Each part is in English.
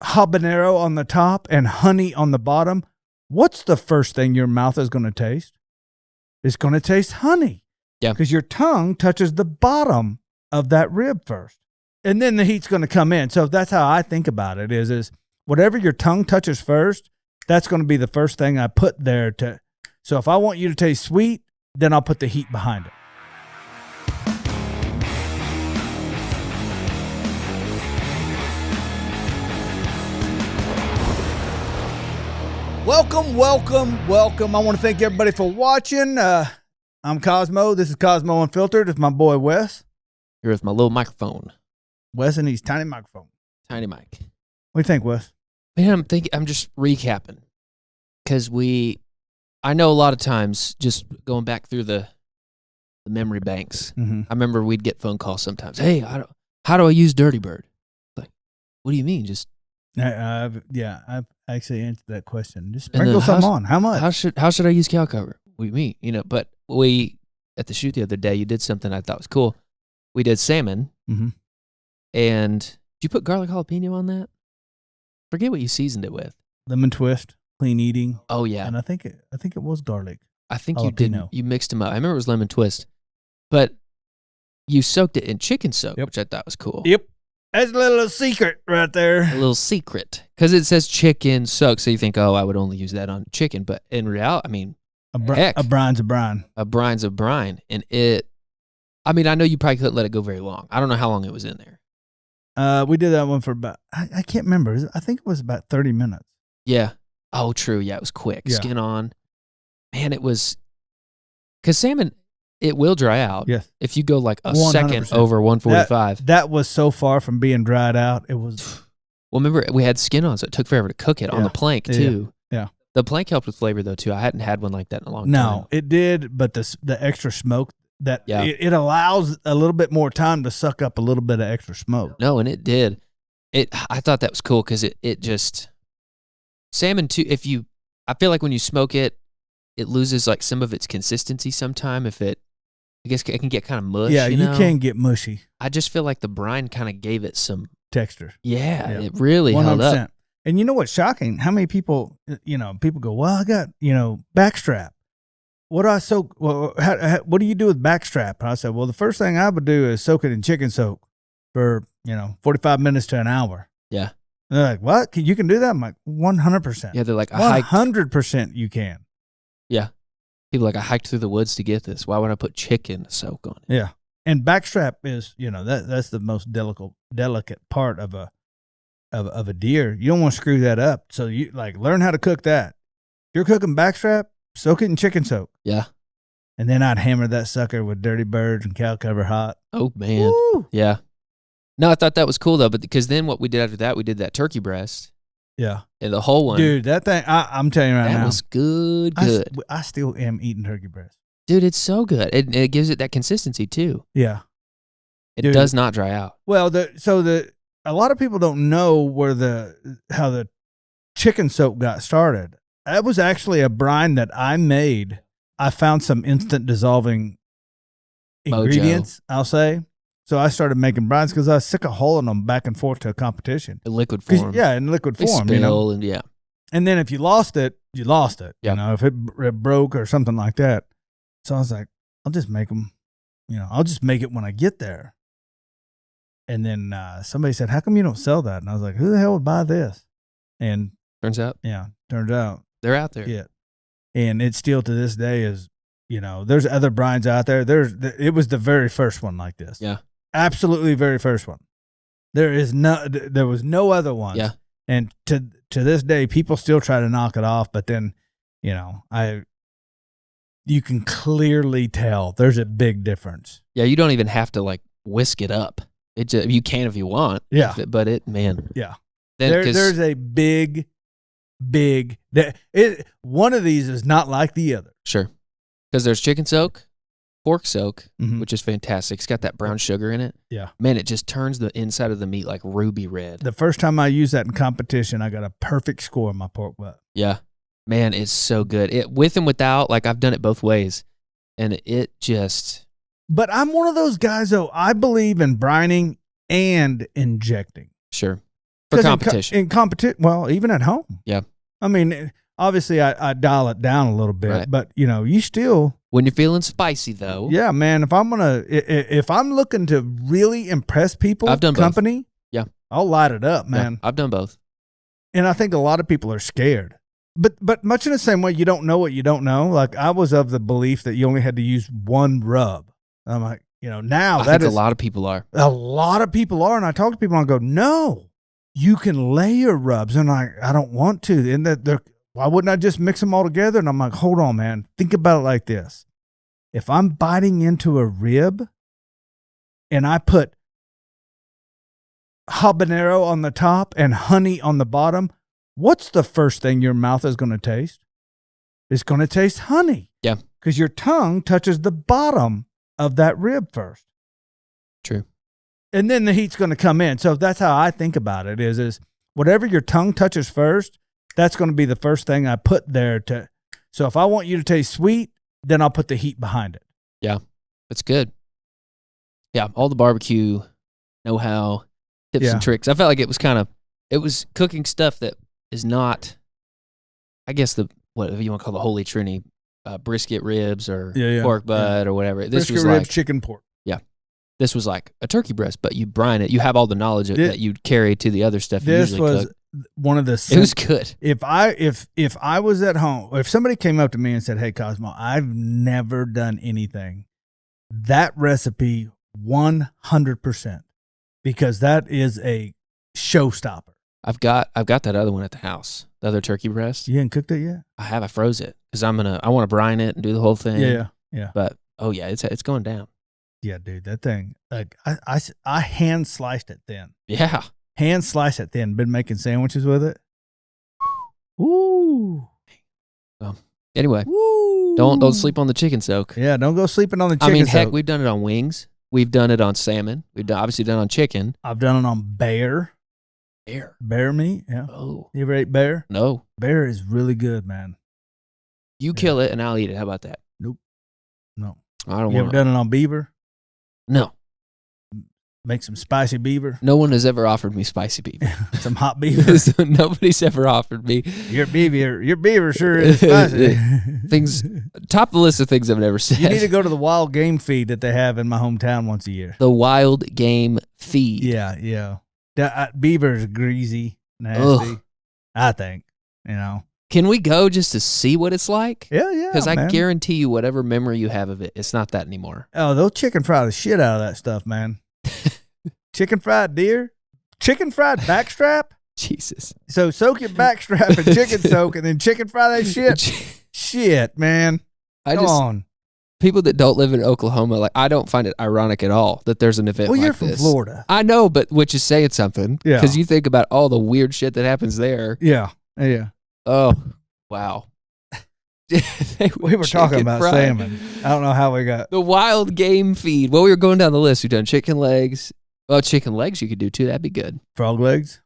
habanero on the top and honey on the bottom, what's the first thing your mouth is going to taste? It's going to taste honey. Yeah. Because your tongue touches the bottom of that rib first. And then the heat's going to come in. So that's how I think about it is whatever your tongue touches first, that's going to be the first thing I put there to. So if I want you to taste sweet, then I'll put the heat behind it. Welcome. I want to thank everybody for watching. I'm Kosmo. This is Kosmo Unfiltered. It's my boy Wes. Here with my little microphone. Wes and his tiny microphone. Tiny mic. What do you think, Wes? Man, I'm just recapping. Because I know a lot of times, just going back through the memory banks, I remember we'd get phone calls sometimes. Hey, how do I use Dirty Bird? Like, what do you mean? Just I've actually answered that question. Just sprinkle something on. How much? How should I use cow cover? What do you mean? You know, but at the shoot the other day, you did something I thought was cool. We did salmon, and did you put garlic jalapeno on that? Forget what you seasoned it with. Lemon twist, clean eating. Oh yeah, and I think it was garlic. I think you did. You mixed them up. I remember it was lemon twist, but you soaked it in chicken soak, which I thought was cool. Yep. That's a little secret right there. A little secret. Because it says chicken soak, so you think, oh, I would only use that on chicken. But in reality, I mean, a brine's a brine. A brine's a brine. And I know you probably couldn't let it go very long. I don't know how long it was in there. We did that one for about, I can't remember. I think it was about 30 minutes. Yeah. Oh, true. Yeah, it was quick. Yeah. Skin on. Man, it was, because salmon, it will dry out. Yes. If you go like a 100%. second over 145. That was so far from being dried out. It was. Well, remember, we had skin on, so it took forever to cook it on the plank, too. Yeah. The plank helped with flavor, though, too. I hadn't had one like that in a long time. No, it did, but the extra smoke, it allows a little bit more time to suck up a little bit of extra smoke. No, and it did. I thought that was cool because it just, salmon, too, I feel like when you smoke it, it loses like some of its consistency sometime I guess it can get kind of mush. Yeah, you can get mushy. I just feel like the brine kind of gave it some texture. Yeah, it really 100%. Held up. And you know what's shocking? How many people, people go, well, I got, backstrap. What do I soak? Well, what do you do with backstrap? And I said, well, the first thing I would do is soak it in chicken soak for, 45 minutes to an hour. Yeah. And they're like, what? You can do that? I'm like, 100%. Yeah, they're like, 100% you can. Yeah. People are like, I hiked through the woods to get this. Why would I put chicken soak on it? Yeah. And backstrap is, that's the most delicate part of a deer. You don't want to screw that up. So you learn how to cook that. If you're cooking backstrap, soak it in chicken soak. Yeah. And then I'd hammer that sucker with Dirty Birds and cow cover hot. Oh man. Woo! Yeah. No, I thought that was cool though, but because then what we did after that, we did that turkey breast. Yeah. And the whole one. Dude, that thing, I'm telling you right now. That was good. I still am eating turkey breast. Dude, it's so good. It gives it that consistency too. Yeah. It does not dry out. Well, a lot of people don't know how the chicken soak got started. That was actually a brine that I made. I found some instant dissolving ingredients, I'll say. So I started making brines because I was sick of hauling them back and forth to a competition. In liquid form. Yeah, in liquid form. Spill and yeah. And then if you lost it, you lost it. Yeah. If it broke or something like that. So I was like, I'll just make them, I'll just make it when I get there. And then somebody said, how come you don't sell that? And I was like, who the hell would buy this? And turns out they're out there. Yeah. And it still to this day is, there's other brines out there. It was the very first one like this. Yeah. Absolutely very first one. There was no other ones. Yeah. And to this day, people still try to knock it off, but then, you can clearly tell there's a big difference. Yeah, you don't even have to whisk it up. You can if you want. Yeah. Man. Yeah. There's a big, one of these is not like the other. Sure. Because there's chicken soak, pork soak, Mm-hmm. which is fantastic. It's got that brown sugar in it. Yeah. Man, it just turns the inside of the meat like ruby red. The first time I used that in competition, I got a perfect score on my pork butt. Yeah. Man, it's so good. With and without, I've done it both ways. And it just... But I'm one of those guys, though, I believe in brining and injecting. Sure. For competition. In competition, well, even at home. Yeah. I mean, obviously, I dial it down a little bit, Right. but you still. When you're feeling spicy, though. Yeah, man. If I'm looking to really impress people, I've done company, both. Yeah, I'll light it up, man. Yeah, I've done both. And I think a lot of people are scared. But much in the same way, you don't know what you don't know. Like, I was of the belief that you only had to use one rub. I'm like, now I think a lot of people are. A lot of people are. And I talk to people and I go, no, you can layer rubs. And I don't want to. And why wouldn't I just mix them all together? And I'm like, hold on, man. Think about it like this. If I'm biting into a rib and I put habanero on the top and honey on the bottom, what's the first thing your mouth is going to taste? It's going to taste honey. Yeah. Because your tongue touches the bottom of that rib first. True. And then the heat's going to come in. So that's how I think about it is whatever your tongue touches first, that's going to be the first thing I put there so if I want you to taste sweet, then I'll put the heat behind it. Yeah. That's good. Yeah. All the barbecue know-how, tips and tricks. I felt like it was cooking stuff that is not, I guess whatever you want to call the holy trinity, brisket ribs or pork butt or whatever. This brisket was ribs, like chicken, pork. Yeah. This was like a turkey breast, but you brine it. You have all the knowledge that you carry to the other stuff you usually cook. This was one of the... It was good. If I was at home, if somebody came up to me and said, hey, Kosmo, I've never done anything, that recipe 100%, because that is a showstopper. I've got that other one at the house, the other turkey breast. You ain't cooked it yet? I have. I froze it because I want to brine it and do the whole thing. Yeah. But it's going down. Yeah, dude, that thing. Like I hand sliced it thin. Yeah, hand sliced it thin. Been making sandwiches with it. Ooh. Anyway, Woo. don't sleep on the chicken soak. Yeah, don't go sleeping on the chicken soak. Heck, we've done it on wings. We've done it on salmon. We've obviously done it on chicken. I've done it on bear. Bear meat, yeah. Oh. You ever ate bear? No. Bear is really good, man. You kill it and I'll eat it. How about that? Nope. No. I don't You ever done it on beaver? No. Make some spicy beaver. No one has ever offered me spicy beaver. Some hot beaver. Nobody's ever offered me. Your beaver sure is spicy. Things top of the list of things I've never said. You need to go to the wild game feed that they have in my hometown once a year. The wild game feed. Yeah. Beaver's greasy, nasty. Ugh. I think. Can we go just to see what it's like? Yeah. Because I guarantee you, whatever memory you have of it, it's not that anymore. Oh, they'll chicken fry the shit out of that stuff, man. Chicken fried deer, chicken fried backstrap. Jesus. So soak your backstrap in chicken soak, and then chicken fry that shit. Shit, man. Come on. People that don't live in Oklahoma, like, I don't find it ironic at all that there's an event like this. Well, you're from Florida. I know, but which is saying something. Yeah. Because you think about all the weird shit that happens there. Yeah. Oh, wow. We were talking about salmon. I don't know how we got... The wild game feed. Well, we were going down the list. We've done chicken legs. Well, chicken legs you could do, too. That'd be good. Frog legs?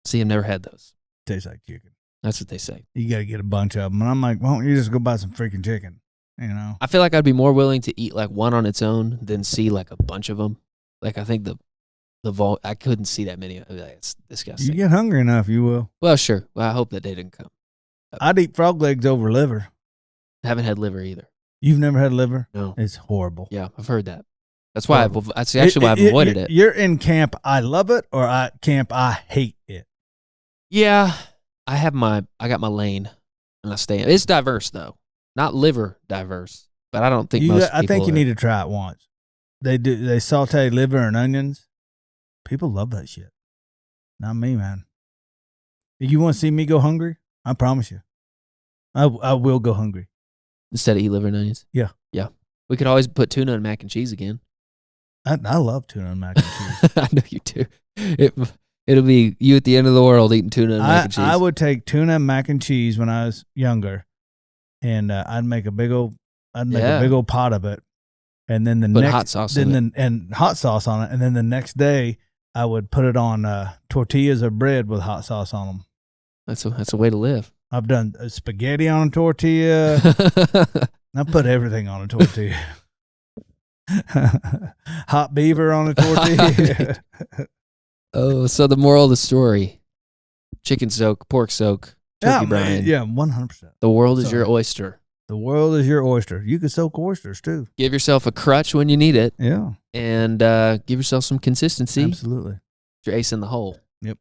See, I've never had those. Tastes like chicken. That's what they say. You got to get a bunch of them. And I'm like, why don't you just go buy some freaking chicken? I feel like I'd be more willing to eat like one on its own than see like a bunch of them. Like I think I couldn't see that many. It's disgusting. You get hungry enough, you will. Well, sure. Well, I hope that day didn't come. I'd eat frog legs over liver. I haven't had liver either. You've never had liver? No. It's horrible. Yeah, I've heard that. That's why that's actually why I've avoided it. You're in camp, I love it, or camp, I hate it. Yeah, I got my lane, and I stay. It's diverse though, not liver diverse, but I don't think I think you need to try it once. They saute liver and onions. People love that shit. Not me, man. You want to see me go hungry? I promise you, I will go hungry. Instead of eat liver and onions? Yeah. We could always put tuna and mac and cheese again. I love tuna and mac and cheese. I know you do. It'll be you at the end of the world eating tuna and mac and cheese. I would take tuna and mac and cheese when I was younger, and I'd make a big old pot of it, and then hot sauce on it. And hot sauce on it, and then the next day I would put it on tortillas or bread with hot sauce on them. That's a way to live. I've done spaghetti on a tortilla. I put everything on a tortilla. Hot beaver on a tortilla. Oh, so the moral of the story. chicken soak, pork soak, turkey brine. Yeah, 100%. The world is your oyster. The world is your oyster. You can soak oysters too. Give yourself a crutch when you need it. Yeah. And give yourself some consistency. Absolutely. You're ace in the hole. Yep.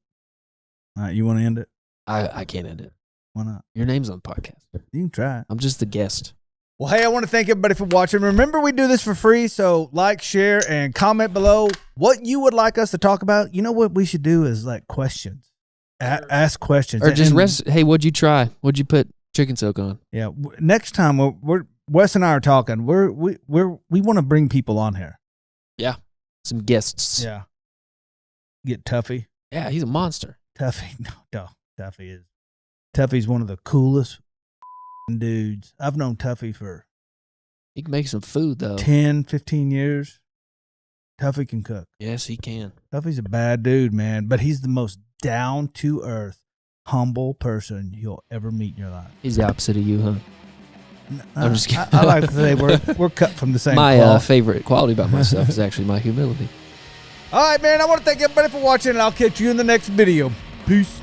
All right, you want to end it? I can't end it. Why not? Your name's on the podcast. You can try it. I'm just the guest. Well, hey, I want to thank everybody for watching. Remember, we do this for free, so like, share, and comment below what you would like us to talk about. You know what we should do is like questions. Ask questions. Or just hey, what'd you try? What'd you put chicken soak on? Yeah. Next time, we're Wes and I are talking. We want to bring people on here. Yeah. Some guests. Yeah. Get Tuffy. Yeah, he's a monster. Tuffy. No, Tuffy's one of the coolest dudes. I've known Tuffy for he can make some food though. 10, 15 years. Tuffy can cook. Yes, he can. Tuffy's a bad dude, man, but he's the most down to earth, humble person you'll ever meet in your life. He's the opposite of you, huh? I'm just kidding. I like to say we're cut from the same My cloth. favorite quality about myself is actually my humility. All right, man, I want to thank everybody for watching, and I'll catch you in the next video. Peace.